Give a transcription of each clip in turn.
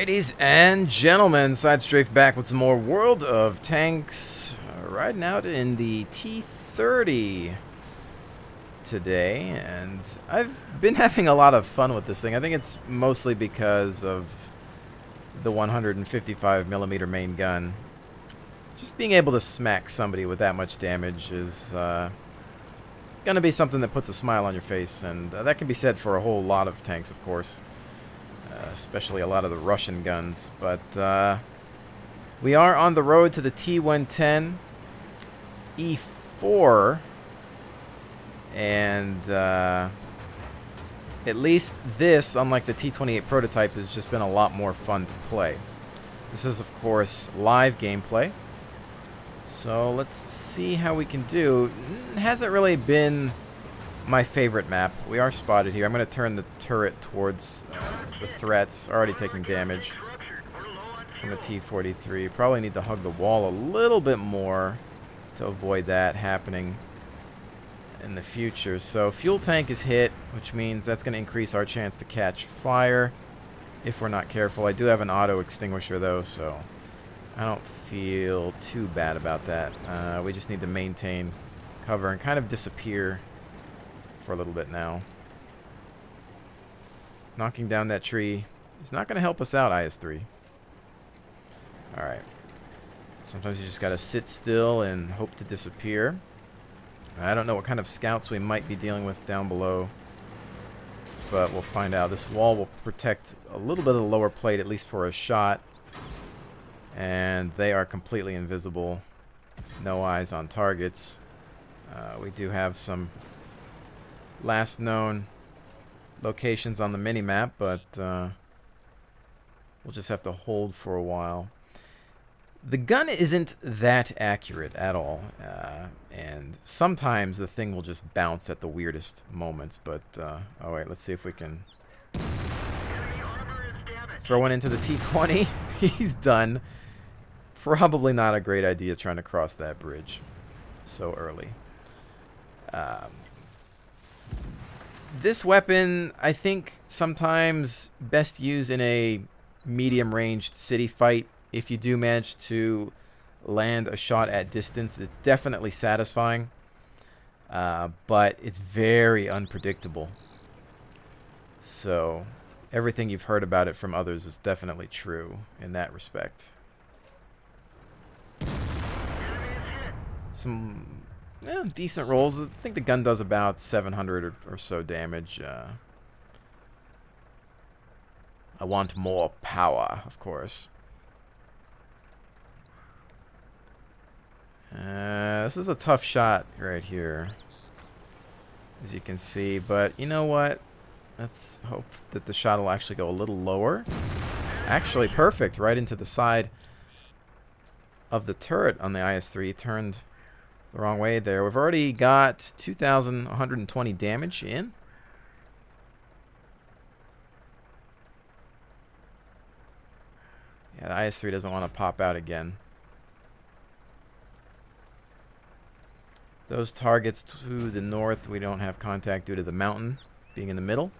Ladies and gentlemen, SideStrafe back with some more World of Tanks, riding out in the T30 today, and I've been having a lot of fun with this thing. I think it's mostly because of the 155mm main gun. Just being able to smack somebody with that much damage is going to be something that puts a smile on your face, and that can be said for a whole lot of tanks, of course. Especially a lot of the Russian guns. But we are on the road to the T110 E4. And at least this, unlike the T28 prototype, has just been a lot more fun to play. This is, of course, live gameplay. So let's see how we can do. It hasn't really been my favorite map. We are spotted here. I'm going to turn the turret towards the threats. Already taking damage from a T43. Probably need to hug the wall a little bit more to avoid that happening in the future. So fuel tank is hit, which means that's going to increase our chance to catch fire if we're not careful. I do have an auto extinguisher though, so I don't feel too bad about that. We just need to maintain cover and kind of disappear for a little bit now. Knocking down that tree is not going to help us out, IS-3. Alright. Sometimes you just got to sit still and hope to disappear. I don't know what kind of scouts we might be dealing with down below, but we'll find out. This wall will protect a little bit of the lower plate, at least for a shot. And they are completely invisible. No eyes on targets. We do have some last known locations on the mini-map, but we'll just have to hold for a while. The gun isn't that accurate at all, and sometimes the thing will just bounce at the weirdest moments, but oh wait, let's see if we can throw one into the T20. He's done. Probably not a great idea trying to cross that bridge so early. This weapon, I think, sometimes best used in a medium-ranged city fight. If you do manage to land a shot at distance, it's definitely satisfying, but it's very unpredictable. So everything you've heard about it from others is definitely true in that respect. Some decent rolls. I think the gun does about 700 or so damage. I want more power, of course. This is a tough shot right here, as you can see, but you know what? Let's hope that the shot will actually go a little lower. Actually, perfect, right into the side of the turret on the IS-3. Turned the wrong way there. We've already got 2,120 damage in. Yeah, the IS-3 doesn't want to pop out again. Those targets to the north, we don't have contact due to the mountain being in the middle.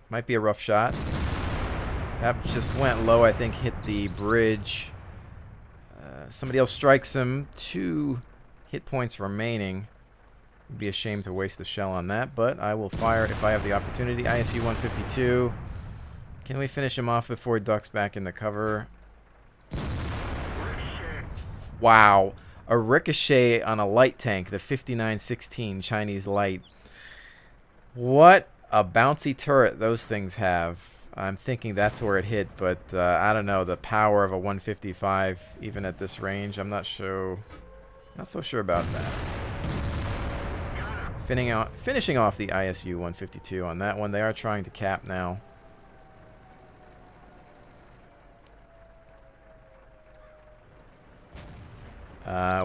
Might be a rough shot. That just went low, I think, hit the bridge. Somebody else strikes him. 2 hit points remaining. It'd be a shame to waste the shell on that, but I will fire if I have the opportunity. ISU 152. Can we finish him off before he ducks back in the cover? Wow. A ricochet on a light tank, the 5916 Chinese light. What a bouncy turret those things have. I'm thinking that's where it hit, but I don't know. The power of a 155, even at this range, I'm not so sure about that. Finishing off the ISU 152 on that one. They are trying to cap now.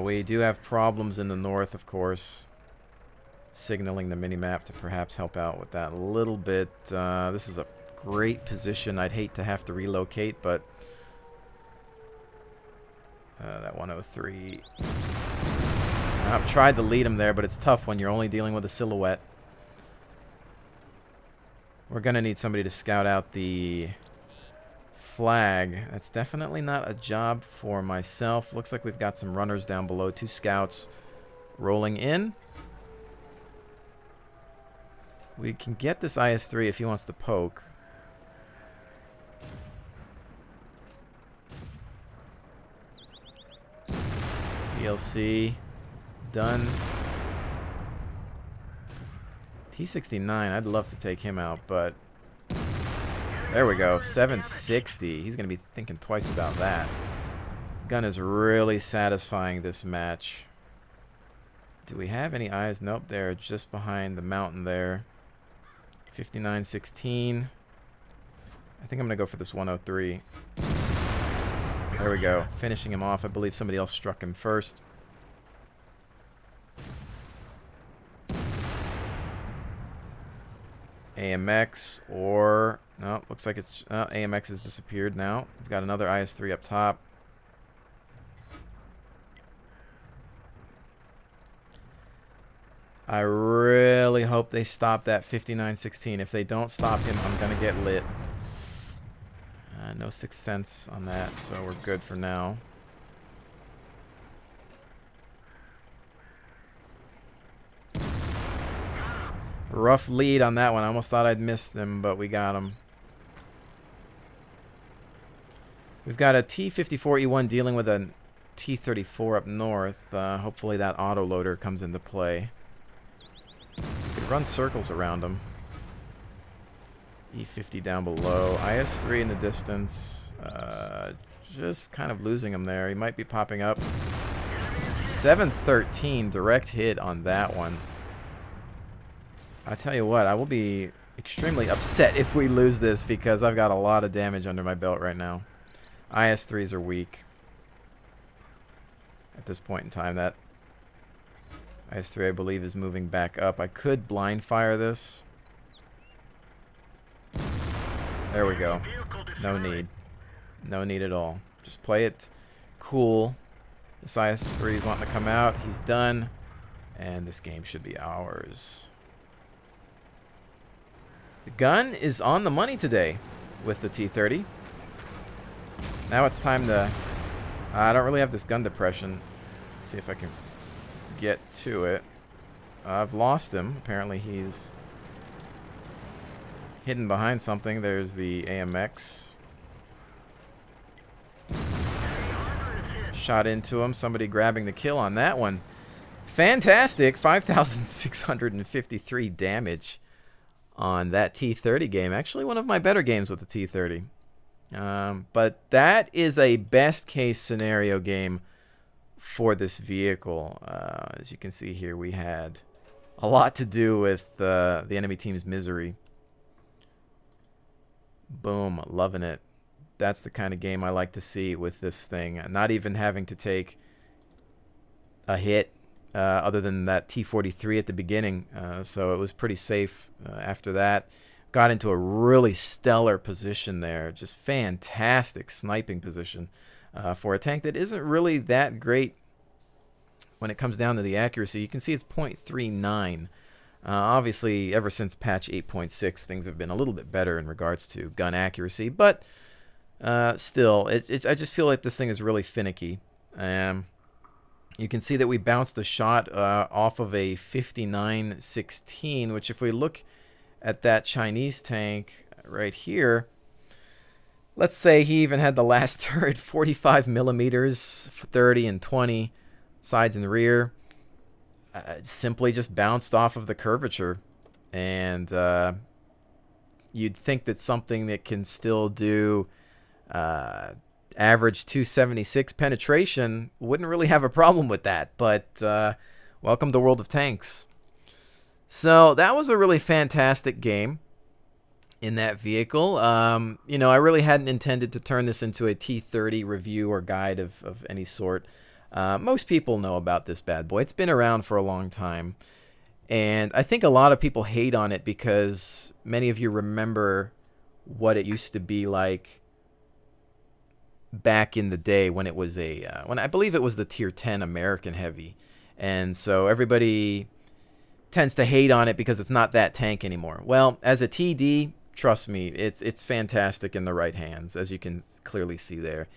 We do have problems in the north, of course. Signaling the minimap to perhaps help out with that a little bit. This is a great position. I'd hate to have to relocate, but that 103. I've tried to lead him there, but it's tough when you're only dealing with a silhouette. We're going to need somebody to scout out the flag. That's definitely not a job for myself. Looks like we've got some runners down below. 2 scouts rolling in. We can get this IS-3 if he wants to poke. DLC done. T69, I'd love to take him out, but there we go. 760. He's going to be thinking twice about that. Gun is really satisfying this match. Do we have any eyes? Nope, they're just behind the mountain there. 5916. I think I'm going to go for this 103. There we go. Finishing him off. I believe somebody else struck him first. AMX or... No, looks like it's... AMX has disappeared now. We've got another IS-3 up top. I really hope they stop that 5916. If they don't stop him, I'm going to get lit. No Sixth Sense on that, so we're good for now. Rough lead on that one. I almost thought I'd missed him, but we got him. We've got a T54E1 dealing with a T34 up north. Hopefully that autoloader comes into play. Could run circles around him. E50 down below. IS-3 in the distance. Just kind of losing him there. He might be popping up. 713 direct hit on that one. I tell you what, I will be extremely upset if we lose this because I've got a lot of damage under my belt right now. IS-3s are weak at this point in time. That IS-3, I believe, is moving back up. I could blind fire this. There we go. No need. No need at all. Just play it cool. This IS-3 is wanting to come out. He's done. And this game should be ours. The gun is on the money today with the T30. Now it's time to... I don't really have this gun depression. Let's see if I can get to it. I've lost him. Apparently he's hidden behind something. There's the AMX. Shot into him. Somebody grabbing the kill on that one. Fantastic. 5,653 damage on that T30 game. Actually, one of my better games with the T30. But that is a best case scenario game for this vehicle. As you can see here, we had a lot to do with the enemy team's misery. Boom, loving it. That's the kind of game I like to see with this thing. Not even having to take a hit other than that T43 at the beginning. So it was pretty safe after that. Got into a really stellar position there. Just fantastic sniping position for a tank that isn't really that great when it comes down to the accuracy. You can see it's 0.39. Obviously, ever since patch 8.6, things have been a little bit better in regards to gun accuracy. But still, I just feel like this thing is really finicky. You can see that we bounced the shot off of a 5916, which if we look at that Chinese tank right here, let's say he even had the last turret 45 millimeters, 30 and 20 sides and rear. Simply just bounced off of the curvature. And you'd think that something that can still do average 276 penetration wouldn't really have a problem with that. But welcome to World of Tanks. So that was a really fantastic game in that vehicle. You know, I really hadn't intended to turn this into a T30 review or guide of any sort. Most people know about this bad boy. It's been around for a long time. And I think a lot of people hate on it because many of you remember what it used to be like back in the day when it was a, when I believe it was the Tier 10 American Heavy. And so everybody tends to hate on it because it's not that tank anymore. Well, as a TD, trust me, it's fantastic in the right hands, as you can clearly see there.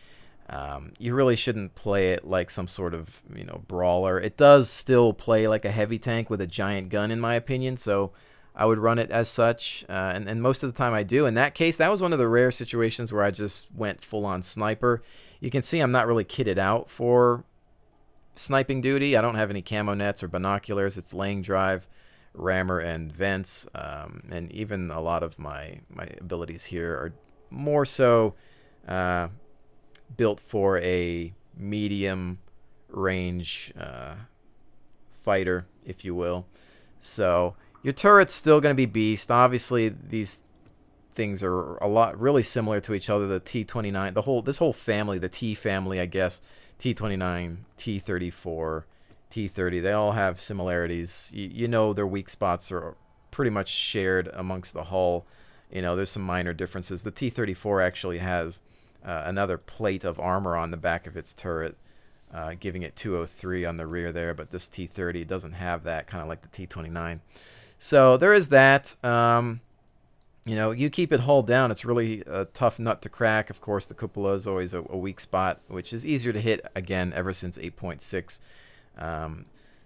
You really shouldn't play it like some sort of, brawler. It does still play like a heavy tank with a giant gun, in my opinion, so I would run it as such, and most of the time I do. In that case, that was one of the rare situations where I just went full-on sniper. You can see I'm not really kitted out for sniping duty. I don't have any camo nets or binoculars. It's laying drive, rammer, and vents, and even a lot of my abilities here are more so built for a medium range fighter, if you will. So your turret's still going to be beast. Obviously, these things are really similar to each other. The T29, this whole family, the T family, I guess, T29, T34, T30, they all have similarities. You know their weak spots are pretty much shared amongst the hull. There's some minor differences. The T34 actually has another plate of armor on the back of its turret, giving it 203 on the rear there, but this T30 doesn't have that, kind of like the T29. So there is that. You keep it hull down, it's really a tough nut to crack. Of course, the cupola is always a weak spot, which is easier to hit, again, ever since 8.6.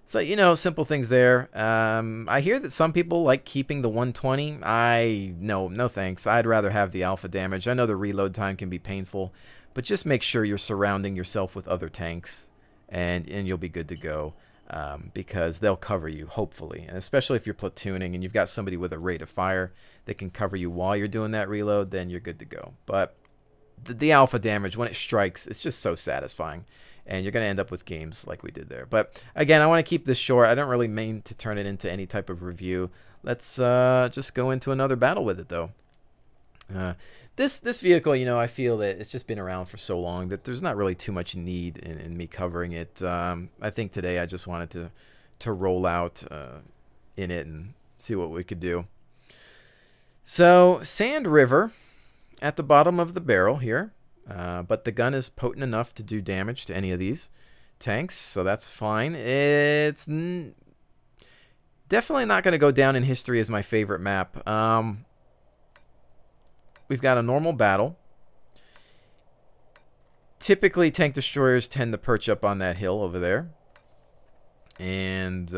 So, simple things there. I hear that some people like keeping the 120. No thanks. I'd rather have the alpha damage. I know the reload time can be painful, but just make sure you're surrounding yourself with other tanks, and you'll be good to go. Because they'll cover you, hopefully. And especially if you're platooning and you've got somebody with a rate of fire that can cover you while you're doing that reload, then you're good to go. But the alpha damage, when it strikes, it's just so satisfying. And you're going to end up with games like we did there. But again, I want to keep this short. I don't really mean to turn it into any type of review. Let's just go into another battle with it, though. This vehicle, I feel that it's just been around for so long that there's not really too much need in me covering it. I think today I just wanted to roll out in it and see what we could do. So, Sand River at the bottom of the barrel here, but the gun is potent enough to do damage to any of these tanks, so that's fine. It's definitely not going to go down in history as my favorite map. We've got a normal battle. Typically, tank destroyers tend to perch up on that hill over there and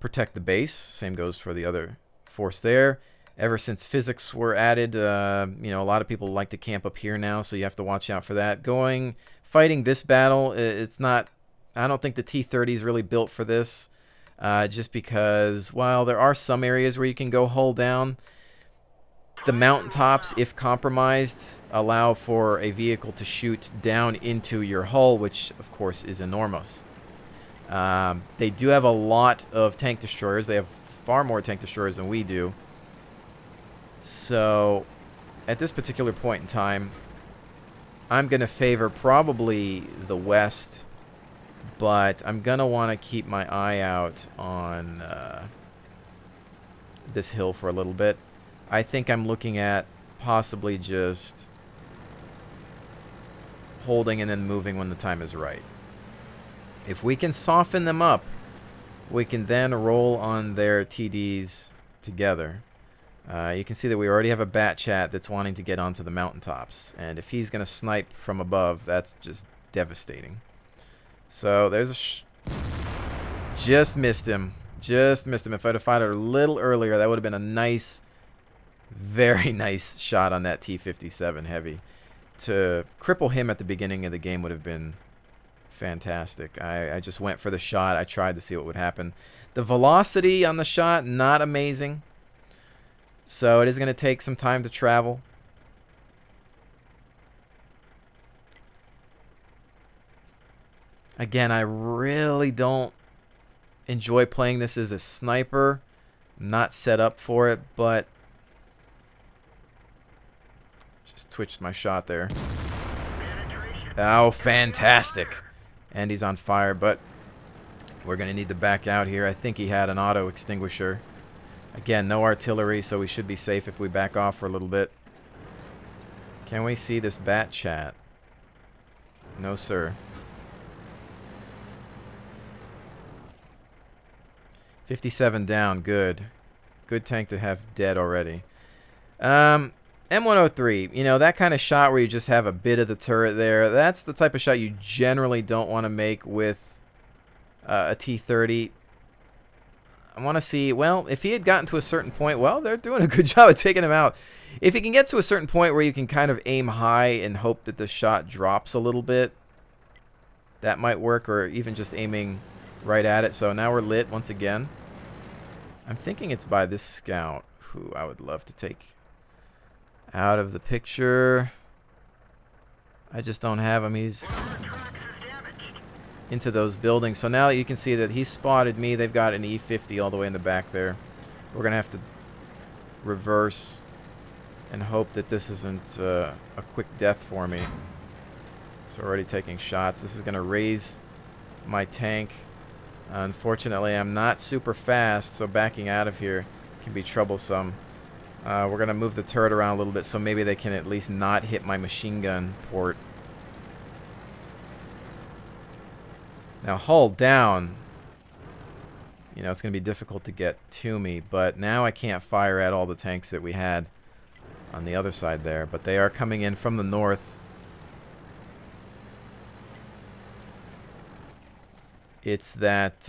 protect the base. Same goes for the other force there. Ever since physics were added, a lot of people like to camp up here now, so you have to watch out for that. Fighting this battle, it's not... I don't think the T30 is really built for this, just because, while there are some areas where you can go hull down, the mountaintops, if compromised, allow for a vehicle to shoot down into your hull, which, of course, is enormous. They do have a lot of tank destroyers. They have far more tank destroyers than we do. So, at this particular point in time, I'm going to favor probably the west, but I'm going to want to keep my eye out on this hill for a little bit. I think I'm looking at possibly just holding and then moving when the time is right. If we can soften them up, we can then roll on their TDs together. You can see that we already have a bat chat that's wanting to get onto the mountaintops. And if he's going to snipe from above, that's just devastating. So there's a... Just missed him. Just missed him. If I'd have fired a little earlier, that would have been a nice... Very nice shot on that T57 heavy. To cripple him at the beginning of the game would have been fantastic. I just went for the shot. I tried to see what would happen. The velocity on the shot, not amazing. So it is going to take some time to travel. Again, I really don't enjoy playing this as a sniper. I'm not set up for it, but... Just twitched my shot there. Oh, fantastic. And he's on fire, but we're going to need to back out here. I think he had an auto extinguisher. Again, no artillery, so we should be safe if we back off for a little bit. Can we see this bat chat? No, sir. 57 down. Good. Good tank to have dead already. M103, you know, that kind of shot where you just have a bit of the turret there, that's the type of shot you generally don't want to make with a T30. I want to see, well, if he had gotten to a certain point, well, they're doing a good job of taking him out. If he can get to a certain point where you can kind of aim high and hope that the shot drops a little bit, that might work, or even just aiming right at it. So now we're lit once again. I'm thinking it's by this scout, who I would love to take out of the picture. I just don't have him. He's into those buildings. So now you can see that he spotted me. They've got an E50 all the way in the back there. We're going to have to reverse and hope that this isn't a quick death for me. So already taking shots. This is going to raise my tank. Unfortunately, I'm not super fast, so backing out of here can be troublesome. We're going to move the turret around a little bit so maybe they can at least not hit my machine gun port. Now, hull down. You know, it's going to be difficult to get to me, but now I can't fire at all the tanks that we had on the other side there. But they are coming in from the north. It's that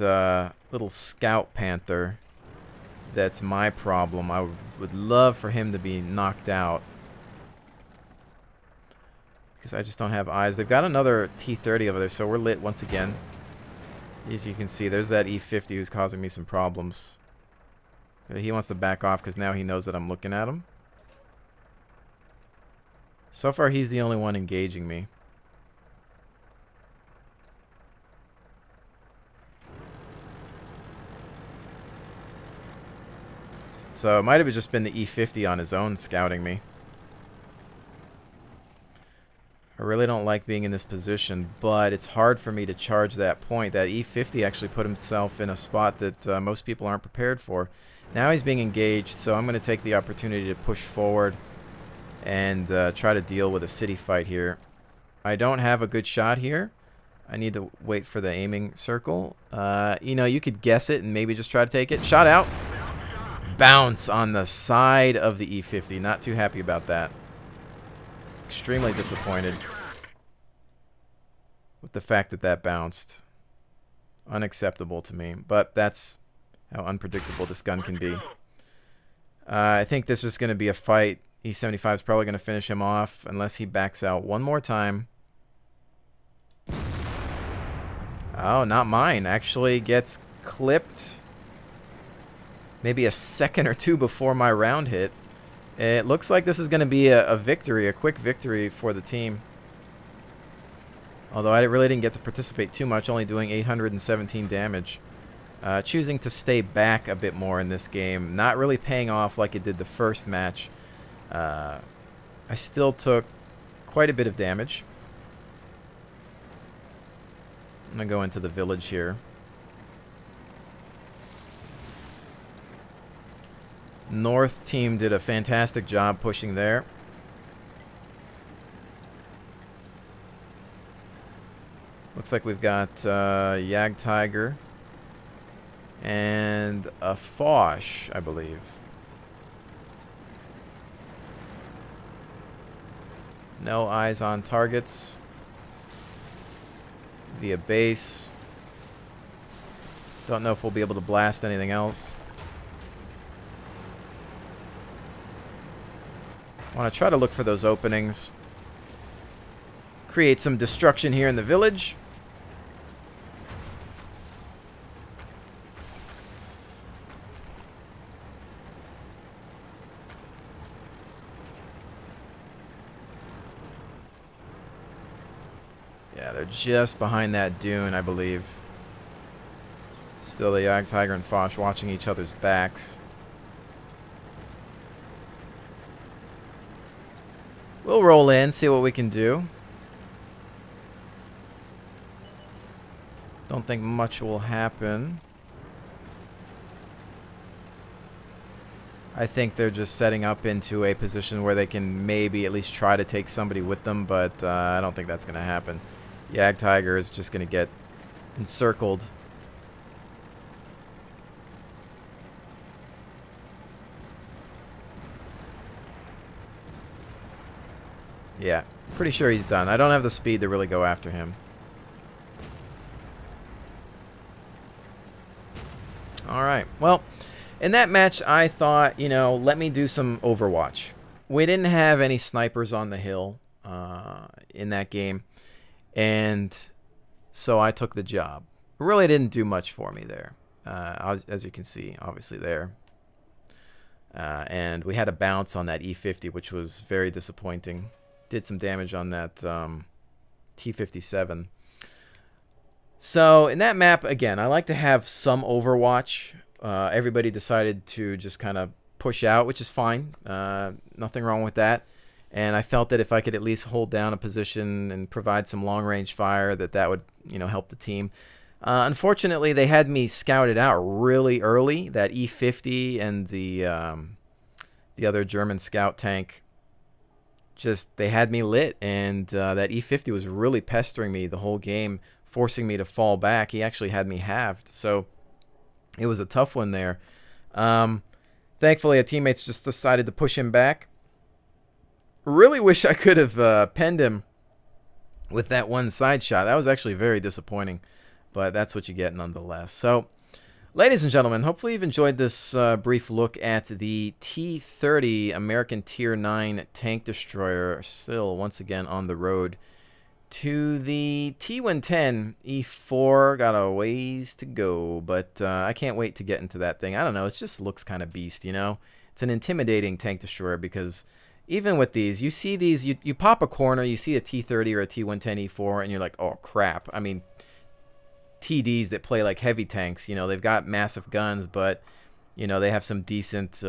little Scout Panther that's my problem. I would love for him to be knocked out, because I just don't have eyes. They've got another T30 over there, so we're lit once again. As you can see, there's that E50 who's causing me some problems. He wants to back off because now he knows that I'm looking at him. So far, he's the only one engaging me. So it might have just been the E50 on his own scouting me. I really don't like being in this position, but it's hard for me to charge that point. That E50 actually put himself in a spot that most people aren't prepared for. Now he's being engaged, so I'm going to take the opportunity to push forward and try to deal with a city fight here. I don't have a good shot here. I need to wait for the aiming circle. You know, you could guess it and maybe just try to take it. Shot out. Bounce on the side of the E50. Not too happy about that. Extremely disappointed with the fact that that bounced. Unacceptable to me, but that's how unpredictable this gun can be. I think this is going to be a fight. E75 is probably going to finish him off unless he backs out one more time. Oh, not mine. Actually gets clipped maybe a second or two before my round hit. It looks like this is going to be a victory, a quick victory for the team. Although I really didn't get to participate too much, only doing 817 damage. Choosing to stay back a bit more in this game. Not really paying off like it did the first match. I still took quite a bit of damage. I'm going to go into the village here. North team did a fantastic job pushing there. Looks like we've got Yag Tiger and a Foch, I believe. No eyes on targets via base. Don't know if we'll be able to blast anything else. I want to try to look for those openings. Create some destruction here in the village. Yeah, they're just behind that dune, I believe. Still the Yag Tiger and Foch watching each other's backs. We'll roll in, see what we can do. Don't think much will happen. I think they're just setting up into a position where they can maybe at least try to take somebody with them, but I don't think that's going to happen. Yag Tiger is just going to get encircled. Yeah, pretty sure he's done. I don't have the speed to really go after him. Alright, well, in that match, I thought, you know, let me do some Overwatch. We didn't have any snipers on the hill in that game, and so I took the job. It really didn't do much for me there, as you can see, obviously there. And we had a bounce on that E50, which was very disappointing. Did some damage on that T57. So in that map, again, I like to have some Overwatch. Everybody decided to just kind of push out, which is fine. Nothing wrong with that. And I felt that if I could at least hold down a position and provide some long-range fire, that would, you know, help the team. Unfortunately, they had me scouted out really early. That E50 and the other German scout tank, just they had me lit, and that E50 was really pestering me the whole game, forcing me to fall back. He actually had me halved, so it was a tough one there. Thankfully, our teammates just decided to push him back. Really wish I could have penned him with that one side shot. That was actually very disappointing, but that's what you get nonetheless. So, ladies and gentlemen, hopefully you've enjoyed this brief look at the T30 American Tier 9 tank destroyer, still once again on the road to the T110 E4. Got a ways to go, but I can't wait to get into that thing. I don't know, it just looks kind of beast, you know? It's an intimidating tank destroyer because even with these, you see these, you pop a corner, you see a T30 or a T110 E4, and you're like, oh crap. I mean, TDs that play like heavy tanks, you know, they've got massive guns, but, you know, they have some decent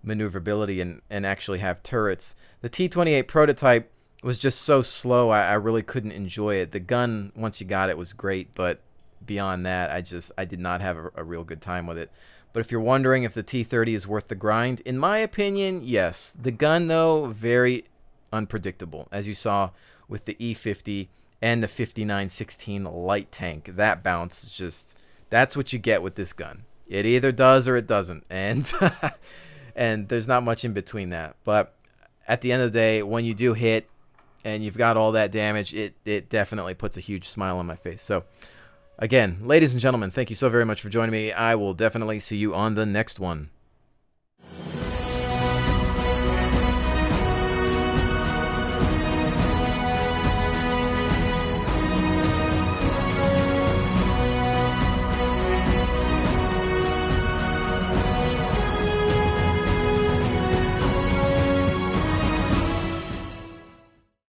maneuverability and actually have turrets. The T28 prototype was just so slow, I really couldn't enjoy it. The gun, once you got it, was great, but beyond that, I did not have a real good time with it. But if you're wondering if the T30 is worth the grind, in my opinion, yes. The gun, though, very unpredictable, as you saw with the E50 and the 5916 light tank. That bounce is just, that's what you get with this gun. It either does or it doesn't, and and there's not much in between that. But at the end of the day, when you do hit and you've got all that damage, it definitely puts a huge smile on my face. So again, ladies and gentlemen, thank you so very much for joining me. I will definitely see you on the next one.